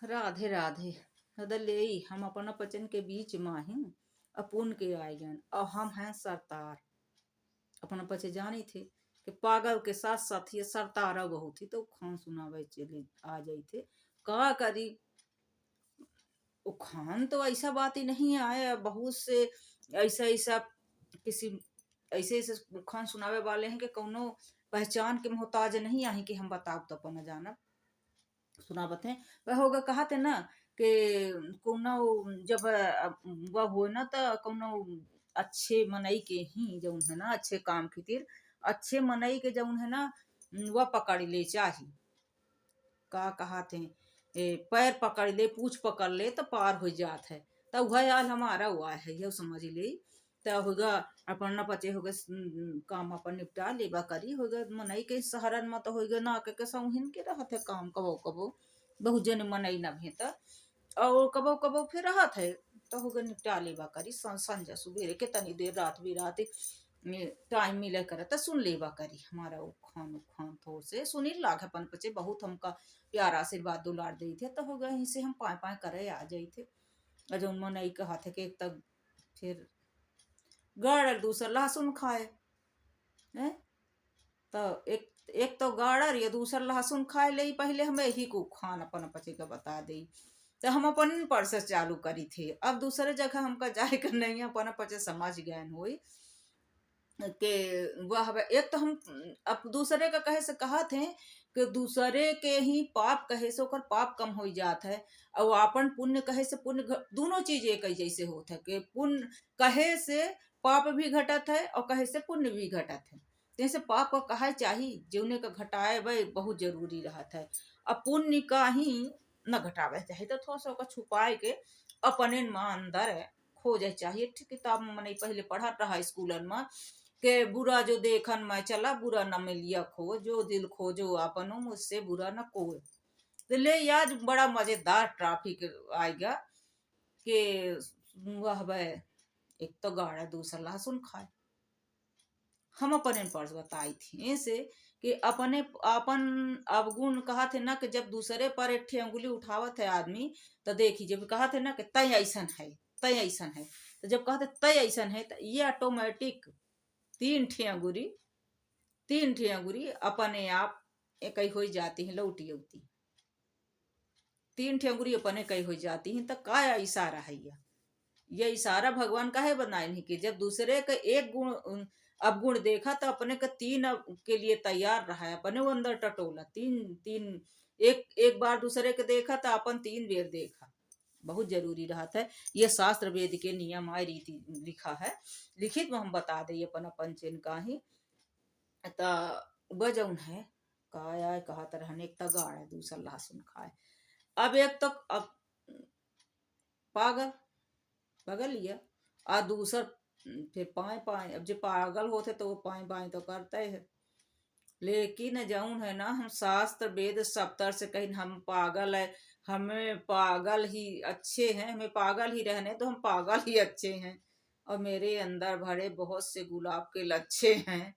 राधे राधे। हदले हम अपन पचन के बीच माही अपुन के आयगन और हम हैं सरतार। अपन पचे जानी थे कि पागल के साथ साथ ये सरतारा बहुत थी तो खान सुनावे चले आ जाई थे का करी। वो खान तो ऐसा बात ही नहीं आए, बहुत से ऐसा ऐसा किसी ऐसे ऐसे खान सुनावे वाले हैं कि कौनो पहचान के मोहताज नहीं आई कि हम बताब तो अपन जाना सुनावत हैं। वह होगा कहा थे ना कि कौनो जब वह हो ना तो कौनो अच्छे मनई के ही जौन है ना अच्छे काम खातिर अच्छे मनई के जौन है ना वह पकड़ ले चाही। का कहा थे पैर पकड़ ले पूछ पकड़ ले तो पार हो जात है। तो वह हाल हमारा हुआ है ये समझ ले। तो होगा अपन न पचे होगा काम अपन निपटा लेबा करी होगा मनई के शहरन में तो होगा ना के सौहिन के रहत है काम कबो कबो बहुत जन मनई न भेत और कबो कबो फिर रहत है। तो होगा निपटा लेबा करी संझा सुबेरे के तनी देर रात बिरात में टाइम मिले करे तो सुन लेबा करी हमारा वो खान खान थोड़ से सुनी लाग अपन पचे बहुत हमका प्यारा आशीर्वाद दुलार दी थे। तो होगा यहीं से हम पाए पाए करे आ जाई थे अजौन मनई कहा थे कि एक तक फिर गाड़ल दूसर लहसुन खाए हैं। तो एक एक तो गाड़र या दूसर लहसुन खाए ले पहले हम यही को खान अपन पचे का बता दी। तो हम अपन परसे चालू करी थे अब दूसरे जगह हमका जाए कर नहीं अपन पचे समझ ज्ञान हुई के वह एक तो हम अब दूसरे का कहे से कहा थे कि दूसरे के ही पाप कहे से ओकर पाप कम हो जात है और अपन पुण्य कहे से पुण्य दोनों चीज एक ही जैसे होत है कि पुण्य कहे से पाप भी घटत है और कहे से पुण्य भी घटत है। जैसे पाप का कहा चाहिए जीवने का घटाए वह बहुत जरूरी रहता है। अब पुण्य का ही न घटावे चाहिए तो थोड़ा सा ओका छुपाए के अपने मां अंदर खोजे चाहिए। ठीक किताब में मैंने पहले पढ़ा रहा स्कूलन में के बुरा जो देखन मैं चला बुरा न मिलिया खो जो दिल खो जो अपनो मुझसे बुरा न कोई। तो ले आज बड़ा मजेदार ट्रॉफिक आएगा कि वह एक तो गाड़ा दूसरा लहसुन खाए। हम अपने पर्स बताई थी ऐसे कि अपने अपन अवगुण कहा थे ना कि जब दूसरे पर एक ठे अंगुली उठावत है आदमी तो देखी जब कहा थे ना कि तय ऐसन है तय ऐसन है तो जब कहा थे तय ऐसन है तो ये ऑटोमेटिक तीन ठे अंगुरी अपने आप एक ही हो जाती है लौटी उती तीन ठे अंगुरी अपने कई हो जाती हैं। तो का इशारा है ये इशारा भगवान का है बनाए नहीं कि जब दूसरे का एक गुण अवगुण देखा तो अपने का तीन के लिए तैयार रहा है अपने वो अंदर टटोला तीन तीन एक एक बार दूसरे के देखा तो अपन तीन बेर देखा बहुत जरूरी रहता है। ये शास्त्र वेद के नियम आय रीति लिखा है लिखित में हम बता दे अपन अपन चिन्ह का ही गजौन है काया कहा तरह एक तो गाड़ है दूसरा लहसुन खाए। अब एक तो अब पागल पगल लिया और दूसर फिर पाए पाए अब जो पागल होते तो वो पाए पाए तो करते है। लेकिन जौन है ना हम शास्त्र वेद सप्तर से कहीं हम पागल है हमें पागल ही अच्छे हैं हमें पागल ही रहने तो हम पागल ही अच्छे हैं और मेरे अंदर भरे बहुत से गुलाब के लच्छे हैं।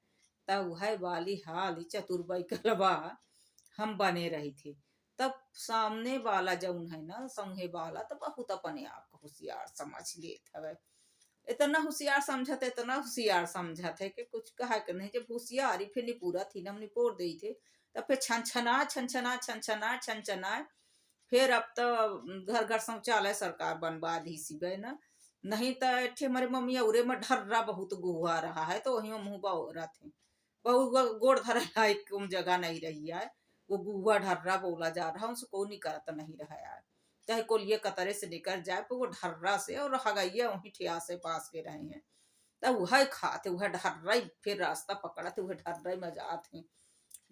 तब है वाली हाल चतुर्बई कलवा हम बने रही थे। तब सामने वाला जौन है ना संगे वाला तो बहुत अपने आप को होशियार समझ लेत हवे इतना होशियार समझत है कि कुछ कहा के नहीं जब होशियारी फिर नहीं पूरा थी ना हम निपोर दी थे तब फिर छनछना छनछना छनछना छनछना फिर अब तो घर घर शौचालय सरकार बनवा दी सी गए ना नहीं तो ठे हमारे मम्मी उरे में ढर्रा बहुत गुहा रहा है तो वही में मुंह बा थे बहुत गोड़ धर लायक जगह नहीं रही है वो गुआ ढर्रा बोला जा रहा उनसे कोई नहीं करता नहीं रहा है चाहे कोलिए कतरे से निकल जाए पर वो ढर्रा से और हगैया वही ठिया से पास के रहे हैं तब वह खाते वह ढर्रा फिर रास्ता पकड़ा थे वह ढर्रा में जाते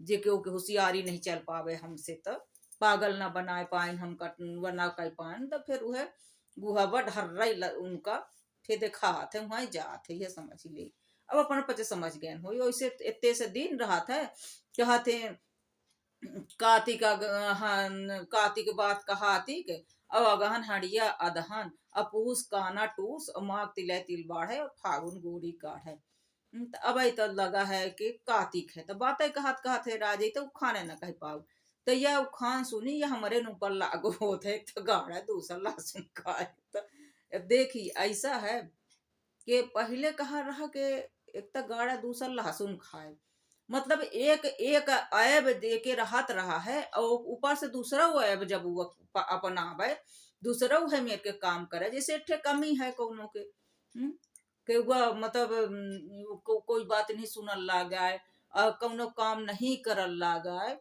जे के होशियारी नहीं चल पावे हमसे तो पागल ना बनाए पाए हम बना कर पाए तो फिर वह गुहावा ढर्रा उनका फिर दिखाते वहां जाते ये समझ ले। अब अपन पचे समझ गए हो वैसे इतने से दिन रहा था कहते कार्तिक कार्तिक बात कहातिक अब अगहन हड़िया अदहन अपूस काना टूस और माघ तिलै तिल बाढ़े और फागुन गोरी काढ़े। तो अब तो लगा है कि कार्तिक है तो बातें कहत कहत है राजे तो खाने न कह पाओ तो यह खान सुनी या हमारे ऊपर लागू होते, एक तो गाड़ा दूसरा लहसुन खाए। तो देखी ऐसा है कि पहले कहा रहा कि एक तो गाड़ा दूसरा लहसुन खाए, मतलब एक एक ऐब दे के रहत रहा है, और ऊपर से दूसरा वो ऐब जब वो अपनावे, दूसरा है मेरे के काम करे, जैसे एक ठे कमी है कौनों के। कि वह मतलब कोई बात नहीं सुनल लागाए, कौनो काम नहीं करल लागाए,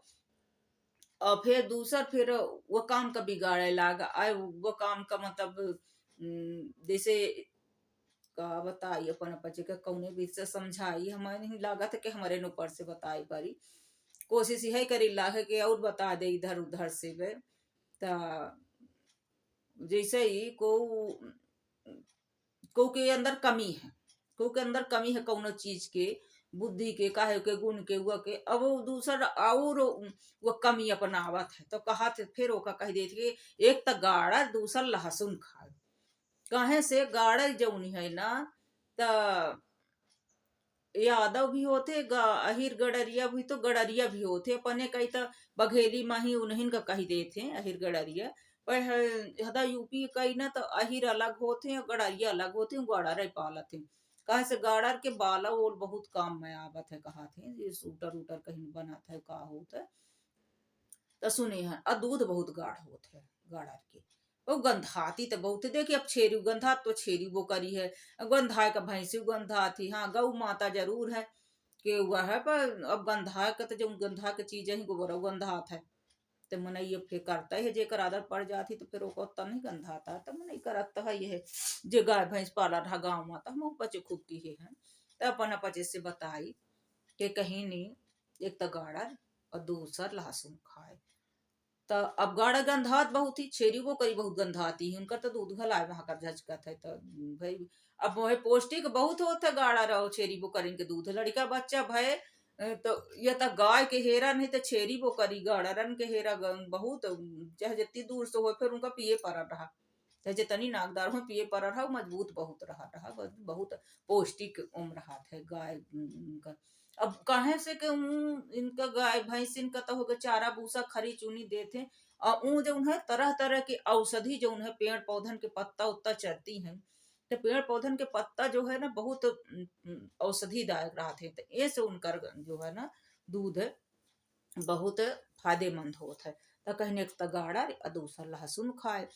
और फिर दूसर फिर वो काम का बिगाड़े लागा आए, वो काम का मतलब जैसे का बताई अपन अपचे के कौने बीच से समझाई, हमें नहीं लगा था कि हमारे ऊपर से बताई परी, कोशिश यही करी लागे कि और बता दे इधर उधर से वे। ता जैसे ही को के अंदर कमी है, को के अंदर कमी है कौनो चीज के, बुद्धि के, काहे के, गुण के, वो के, अब वो दूसरा और वो कमी अपनावत है, तो कहा थे फिर ओका कह देती कि एक तो गाड़ा दूसरा लहसुन खाए। कहे से गाड़ा जौनी है ना, त यादव भी होते, अहिर गडरिया भी, तो गडरिया भी होते अपने कही तो बघेली माही उन्हीं का कही देते अहिर गडरिया। पर हदा यूपी कही ना तो अहिर अलग होते और गडरिया अलग होते, गड़ारे पालत है। कहे से गाड़र के बाला वो बहुत काम में आवत है, कहा थे ये सूटर उटर कहीं बना था का होता है। तो सुने हैं और दूध बहुत गाढ़ होते है गाड़र के, वो गंधाती तो बहुत है। देखिए अब छेरी गंधात तो छेरी वो करी है, गंधाए का भैंसी गंधाती, हाँ गौ माता जरूर है कि वह है, पर अब गंधा का तो जो गंधा के चीज है गोबर गंधात है, तो मन ये फिर करता है जेकर आदत पड़ जाती तो फिर वो उतना नहीं गंधाता, तो मन करता है ये जे गाय भैंस पाला रहा गाँव माता हम बच्चे खूब की है। तो अपन अपचे से बताई कि कहीं नहीं, एक तो गाड़ा और दूसर लहसुन खाए। तो अब गाढ़ा गंधात बहुत ही, छेरी वो करी बहुत गंधाती है, उनका तो दूध घलाए वहां कर झचकत है, तो भाई अब वह पौष्टिक बहुत होता है गाढ़ा रहो छेरी वो करें के दूध, लड़का बच्चा भय तो ये तो गाय के हेरा नहीं तो छेरी वो करी गाढ़ा रन के हेरा बहुत, चाहे जितनी दूर से हो फिर उनका पिए पर रहा, चाहे जितनी नाकदार हो पिए पर रहा, मजबूत बहुत रहा बहुत पौष्टिक उम्र रहा है गाय का। अब कहे से कि इनका गाय भैंस इनका तो होगा चारा भूसा खरी चुनी देते, और ऊ जो है तरह तरह की औषधि जो है पेड़ पौधन के पत्ता उत्ता चरती हैं, तो पेड़ पौधन के पत्ता जो है ना बहुत औषधिदायक रहते, तो ऐसे उनकर जो है ना दूध बहुत फायदेमंद होता है। तो कहने एक तो गाड़ा और दूसरा लहसुन खाए,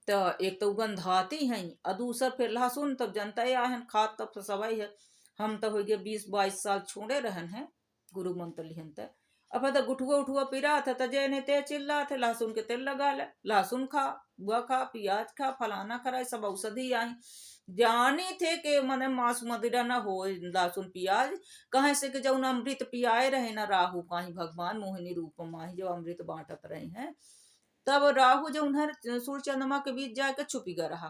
तो एक तो गंधाती हैं और दूसरा फिर लहसुन तब जनता है खाद तब तो सवाई है। हम तो हो गए 20-22 साल छोड़े रहन हैं गुरु मंत्र लिहन तक, अब तो गुठुआ उठुआ पिरा था तो जय ने ते चिल्ला थे लहसुन के तेल लगा ले, लहसुन खा, बुआ खा, प्याज खा, फलाना करा, सब औषधि आई। जाने थे कि मने मांस मदिरा न हो लहसुन प्याज, कहे से कि जौन अमृत पियाए रहे ना राहु काहीं भगवान मोहिनी रूप माही जो अमृत बांटत रहे हैं, तब राहु जो उन्हर सूर्य चंद्रमा के बीच जाके छुपी गया रहा,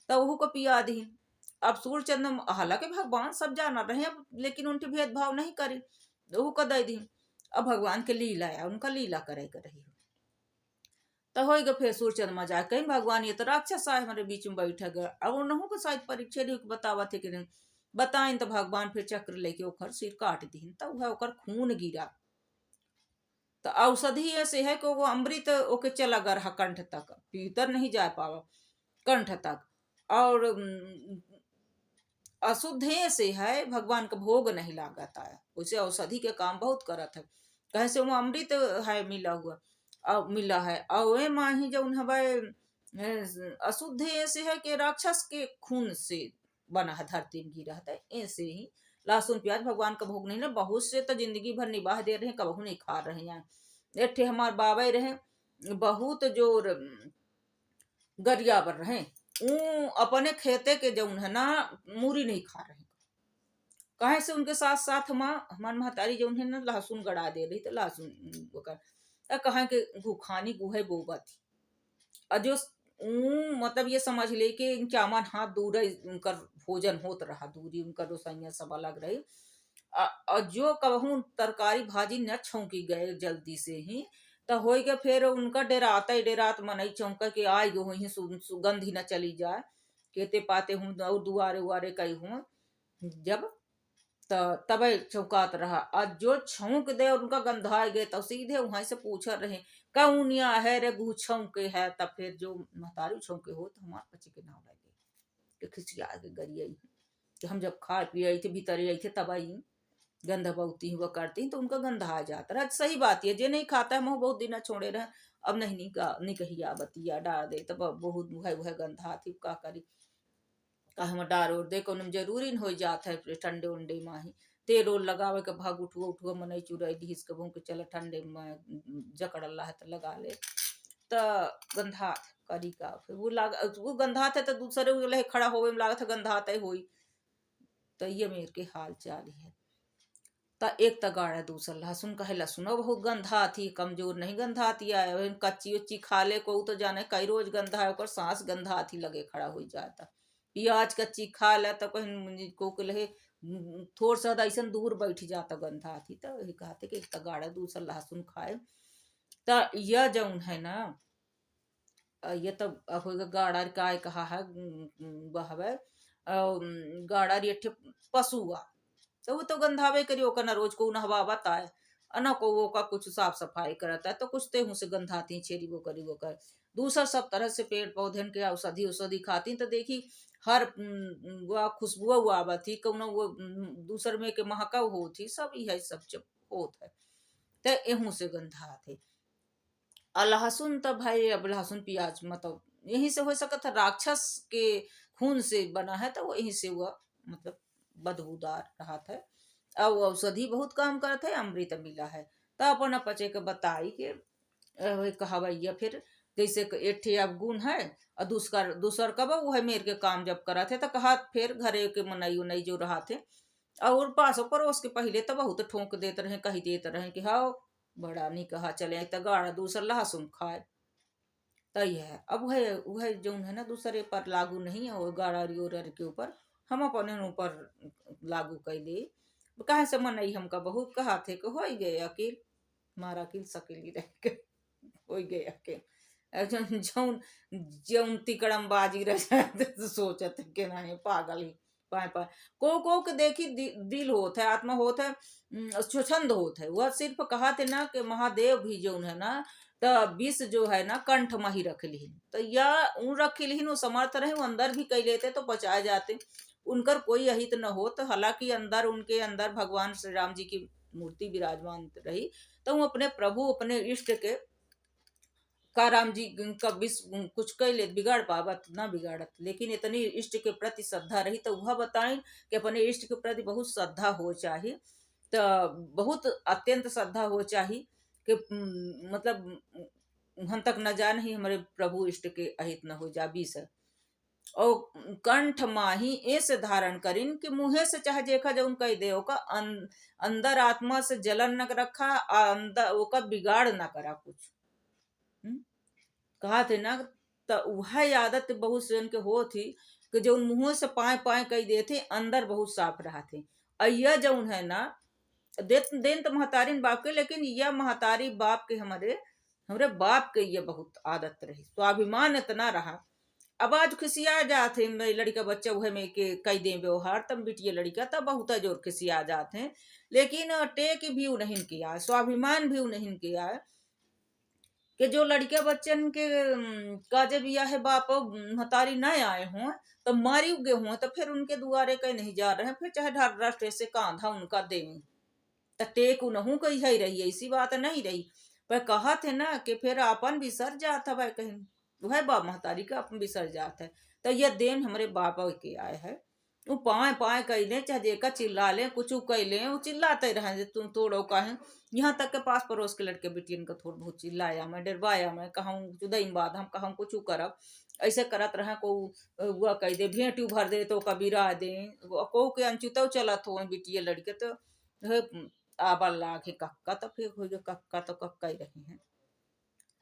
तब वहू को पिया दी। अब सूर्य चंद्रमा हालांकि भगवान सब जाना रहे अब, लेकिन उनके भेदभाव नहीं करी, वहू को दे दी। अब भगवान के लीला है, उनका लीला करे कर रही तो हो गया। फिर सूर्य चंद्रमा जाए कहीं भगवान ये तो राक्षस आए हमारे बीच में बैठा गया, अब उन्हों को शायद परीक्षा बतावा थे कि नहीं बताएं, तो भगवान फिर चक्र लेके ओकर सिर काट दी, तब वह ओकर खून गिरा। तो औषधि ऐसे है कि वो अमृत ओके चला गया रहा कंठ तक, भीतर नहीं जा पावा कंठ तक, और अशुद्ध से है भगवान का भोग नहीं लागता है, उसे औषधि के काम बहुत करत है, कहे से वो अमृत है मिला हुआ और मिला है, और वे माही जो अशुद्ध ऐसे है कि राक्षस के खून से बना है धरती में गिरा है, ऐसे ही लहसुन प्याज भगवान का भोग नहीं ना, बहुत से तो जिंदगी भर निबाह दे रहे हैं, कबहू नहीं खा रहे हैं। एक हमारे बाबा रहे बहुत जोर गरियाबर रहे, अपने खेते के जो है ना मूरी नहीं खा रहे, कहे से उनके साथ साथ हमार महतारी जो है ना लहसुन गड़ा दे रही, तो लहसुन कहा के गुखानी गुहे बोबा थी, और जो मतलब ये समझ ले कि इनक्यावन हाथ दूर उनकर भोजन होत रहा, दूरी उनका रोसैया सब अलग रही, और जो कहूँ तरकारी भाजी न छौंकी गए जल्दी से ही, तो हो गया फिर उनका डेराता ही डेरात मनई चौंका कि आए गो वही सुगंध ही न चली जाए, कहते पाते हूँ और दुआरे उआरे कई हूँ जब, तो तब चौकात रहा, और जो छौंक दे और उनका गंधा गए तो सीधे वहां से पूछ रहे कौनिया है रे गु छौके है। तब फिर जो महतारी छौके हो तो हमारे बच्चे के नाम लगे कि खिसिया के गरियाई कि हम जब खा पी आई थे भीतर आई थे तब आई गंधा बहुती हुआ करती तो उनका गंधा आ जाता रहा। सही बात है, जे नहीं खाता है मोह बहुत दिन छोड़े रहे, अब नहीं नहीं कहिया बतिया डाल दे तब बहुत वह गंधा थी का करी का हम डार और दे को जरूरी न हो जाता है फिर ठंडे उंडे माही तेल ओल लगावे के भाग उठुआ उठुआ मनई चुराई दी के भूख के चल ठंडे में जकड़ अल्लाह तो लगा ले तो गंधात करी का फिर वो गंधात है तो दूसरे वाले खड़ा होवे में लागत है गंधात है होई। तो ये मेरे के हाल चाल है। तो एक तगाड़ा दूसरा लहसुन कहे लहसुन बहुत गंधा थी, कमजोर नहीं गंधा थी आए कच्ची उच्ची खा ले को तो जाने कई रोज गंधा है ओकर सांस गंधा थी लगे खड़ा हो जाता। प्याज कच्ची खा ले तो कहीं को लहे थोड़ सा ऐसा दूर बैठ जाता गंधा थी। तो वही कहते कि एक तगाड़ा दूसरा लहसुन खाए तो यह जौन है ना ये तो गाड़ा काय कहा है बहवे गाड़ा रियठे पशुआ तो वो तो गंधावे करियो का ना रोज को नहवा बताए अना को वो का कुछ साफ सफाई करता है तो कुछ ते से गंधाती छेरी वो करी वो कर दूसरा सब तरह से पेड़ पौधे के औषधि औषधि खाती तो देखी हर वो खुशबू हुआ थी कौन वो दूसर में के महका हो थी सब यह सब जब होत है तो एहू से गंधा थे। और लहसुन तो भाई अब लहसुन प्याज मतलब यहीं से हो सकता था राक्षस के खून से बना है तो वो यहीं से हुआ मतलब बदबूदार रहा था। अब औषधि बहुत काम करते है अमृत मिला है तो अपन पचे के बताई के वही कहावैया फिर जैसे एक ठे अब गुण है और दूसर कब वो है मेरे के काम जब करा थे तो कहा फिर घरे के मनई उनई जो रहा थे और पास पड़ोस के पहले तो बहुत ठोंक देते रहे कही देते रहे कि हाँ बड़ा नहीं कहा चले तो गाड़ा दूसर लहसुन खाए तय है। अब वह जो है ना दूसरे पर लागू नहीं है वो गाड़ा रियोर के ऊपर हम अपने ऊपर लागू कैले कहे से मन हमका बहुत कहा थे कि हो गए अकेल मारा अकेल सकेली रह के हो गए अकेल जौन जौन तिकड़म बाजी रह जाते तो सोचते कि नहीं पागल ही पाए पाए को के देखी दिल होता है आत्मा होता है स्वच्छंद होता है। वह सिर्फ कहा थे ना कि महादेव भी जो है ना तो विष जो है ना कंठ में ही रख ली तो या उन रख ली वो समर्थ रहे वो अंदर भी कई लेते तो बचाए जाते उनकर कोई अहित न हो। तो हालांकि अंदर उनके अंदर भगवान श्री राम जी की मूर्ति विराजमान रही तो वो अपने प्रभु अपने इष्ट के का राम जी का विष कुछ कैले बिगाड़ पावत ना बिगाड़त लेकिन इतनी इष्ट के प्रति श्रद्धा रही तो वह बताएं कि अपने इष्ट के प्रति बहुत श्रद्धा हो चाहिए तो बहुत अत्यंत श्रद्धा हो चाहिए कि मतलब हम तक न जान ही हमारे प्रभु इष्ट के अहित न हो जा बीस है। और कंठ माही ऐसे धारण करिन कि मुहे से चाहे देखा जौन कह दे का अंदर आत्मा से जलन न रखा अंदर ओका बिगाड़ न करा कुछ कहा थे ना तो वह आदत बहुत से उनके हो थी कि जो मुंह से पाए पाए कही दे थे अंदर बहुत साफ रहा थे। अय्या जौन है ना देन तो महतारी बाप के लेकिन यह महतारी बाप के हमारे बाप के ये बहुत आदत रही स्वाभिमान इतना रहा। अब आज खिसिया जाते लड़का बच्चा वह में के कई दे व्यवहार तब बिटिया लड़का तब बहुत जोर खिसिया जाते हैं लेकिन टेक भी नहीं किया स्वाभिमान भी नहीं किया कि जो लड़किया बच्चन के का जब यह है बाप महतारी न आए हों तो मारी उगे हुए तो फिर उनके दुआरे कहीं नहीं जा रहे हैं फिर चाहे ढार राष्ट्र से कांधा उनका देवी तो टेक उनहू कही है रही ऐसी बात नहीं रही पर कहा थे ना कि फिर अपन बिसर जाता भाई कहीं वह बाप महतारी का अपन बिसर जाता है। तो यह देन हमारे बाप के आए है वो पाए पाए कह ले चाहे देखा चिल्ला ले कुछ कह ले वो चिल्लाते रहे तुम तोड़ो कहे यहाँ तक के पास पड़ोस के लड़के बेटियन का थोड़ा बहुत चिल्लाया मैं डरवाया मैं कहूँ जुदाई बाद हम कहूँ कुछ करब ऐसे करत रहे को वह कह दे भेंट भर दे तो कबीरा दे को के अंचुतो चलत हो बेटिया लड़के तो आबर लागे कक्का तो फिर हो गया कक्का तो कक्का ही रहे हैं।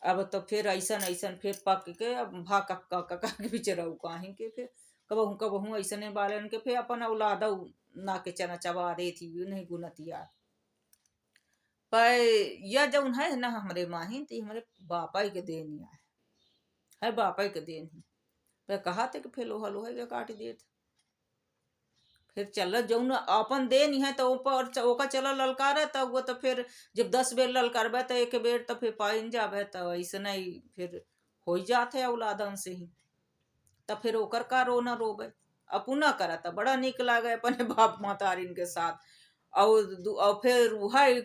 अब तो फिर ऐसा फिर पक के अब भा कक्का कक्का के पीछे रहू कहीं के फिर कबहू ऐसने बालन के फिर अपन औलाद ना के चना चबा रही थी नहीं गुनतिया पर यह जौन है ना हमारे माही तो हमारे बापा के देन है बापा के देन ही पर कहा थे कि फिर लोहा लोहा के काट दिए थे फिर चल जौन अपन देन है तो ऊपर ओका चल ललकारे तब वो तो फिर जब 10 बेर ललकारबे तो एक बेर तो फिर पाइन जाबे तो ऐसे नहीं फिर हो जाते औलादन से ही तब फिर ओकर का रोना रोबे अपुना करा था बड़ा निक लागे अपने बाप मातारिन के साथ और फिर वह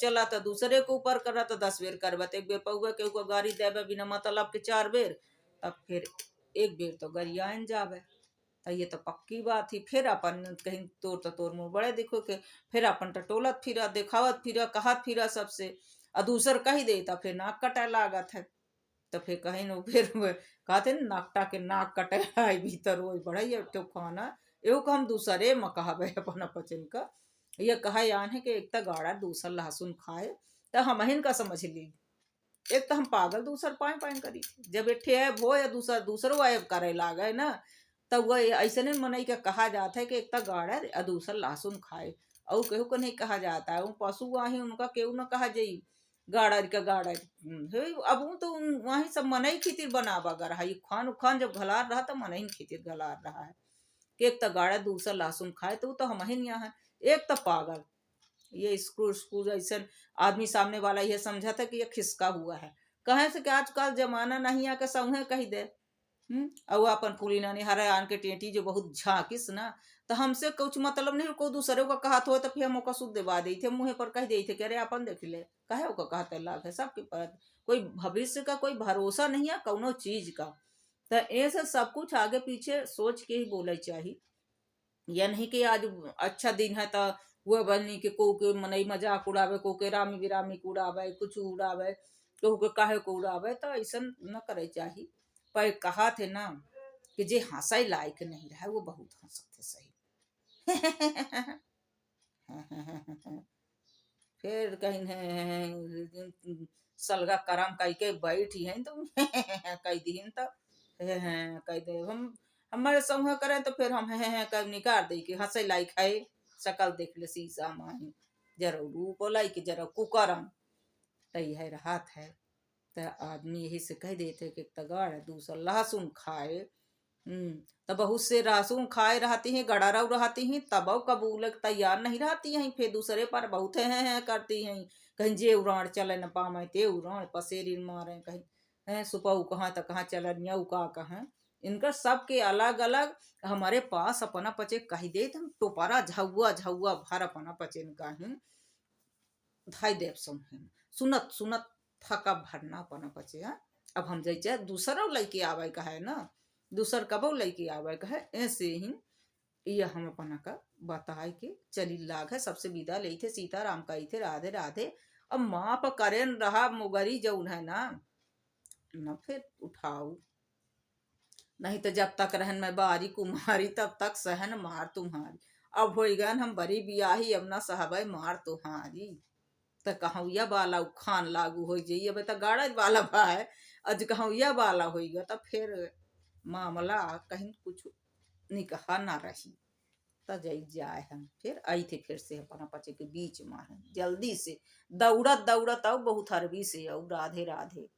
चला तो दूसरे के ऊपर करा तो 10 बेर करबे तो एक बेर पौआ के ऊपर गाड़ी देवे बिना मतलब के 4 बेर तब फिर एक बेर तो गरियान जावे तो ये तो पक्की बात ही फिर अपन कहीं तोर तो तोर मुँह बड़े देखो के फिर अपन टटोलत फिरा दिखावत फिरा कहत फिरा सबसे और दूसर कही दे तो फिर नाक कटे लागत है तो फिर कहीं नो फिर कहते न नाकटा के नाक कटे आई भीतर वो बड़ा तो खाना एगो को हम दूसरे में कहबे अपन अपचन का ये कहा यान है कि एक तो गाड़ा दूसर लहसुन खाए तो हम इनका समझ ली एक तो हम पागल दूसर पाए पाए करी जब एक ऐब हो या दूसरो ऐब करे लागे ना तब वह ऐसे नहीं मनई का कहा जाता है कि एक तो गाड़ा और दूसर लहसुन खाए और केहू को नहीं कहा जाता है वो पशु वहीं उनका केहू ना कहा जाई गाड़ा का गाड़ा अब वो तो वहीं सब मनई खितिर बनावा गर है खान उखान जब घलार रहा तो मनई खितिर घलार रहा है कि एक तो गाड़ा दूसर लहसुन खाए तो हम ही यहाँ एक तो पागल ये स्क्रू स्क्रू ऐसा आदमी सामने वाला ये समझा था कि ये खिसका हुआ है कहे से कि आजकल जमाना नहीं आके सऊहे कही दे और अपन पुलिना ने हरे आन के टेटी जो बहुत झाकिस ना तो हमसे कुछ मतलब नहीं को दूसरे को कहत हो तो फिर हम ओका सुध देवा दी थे मुँह पर कह दी थे कि अरे अपन देख ले कहे ओका कहते लाभ है सबके पर कोई भविष्य का कोई भरोसा नहीं है कौनो चीज का तो ऐसे सब कुछ आगे पीछे सोच के ही बोले चाहिए यह नहीं कि आज अच्छा दिन है तो वह बनी के को के मनई मजाक उड़ावे को के रामी बिरामी को उड़ावे कुछ उड़ावे केहू के काहे को उड़ावे तो ऐसा न करे चाहिए पर कहा थे ना कि जे हंसाई लायक नहीं रहा वो बहुत हंसते सही फिर कहीं सलगा करम कई के बैठी है तो कई दिन तो कह दे हम हमारे समूह करें तो फिर हम कब निकाल दे कि हंसे लायक है शकल देख ले शीशा माही जरा रूप लाई कि जरा कुकरम तई है राहत है तो आदमी यही से कह देते कि तगाड़ दूसरा लहसुन खाए तो बहुत से लहसुन खाए रहती हैं गड़ारव रहती हैं तब कबूल तैयार नहीं रहती हैं फिर दूसरे पर बहुत हैं करती हैं कहीं जे उड़ान चले न पावे ते उड़ान पसेरी मारे कहीं सुपऊ कहाँ तक कहाँ चल न्यऊ का कहाँ इनका सबके अलग अलग हमारे पास अपना पचे कही दे हम टोपारा झुआ झुआ भर अपना पचे कहीं धाई देव समूह सुनत सुनत थका भरना अपना पचे है अब हम जैसे दूसरा लड़के आवे का है ना दूसर कबो लड़के आवे का है ऐसे ही ये हम अपना का बताए के चली लाग है सबसे विदा ले थे सीताराम कही थे राधे राधे अब माँ पर करें रहा मुगरी जौन है ना न फिर उठाऊ नहीं तो जब तक रहन में बारी कुमारी तब तक सहन मार तुम्हारी अब हो गन हम बड़ी बियाही अब ना सहबे मार तुम्हारी तो कहूँ बाला खान लागू हो जाइए अब तो गाड़ा वाला बा है अज कहूँ बाला हो गया तो फिर मामला कहीं कुछ निकहा ना रही तो जई जाए हम फिर आई थे फिर से अपना पचे के बीच में जल्दी से दौड़त दौड़त अब बहुत हरबी से अब राधे राधे।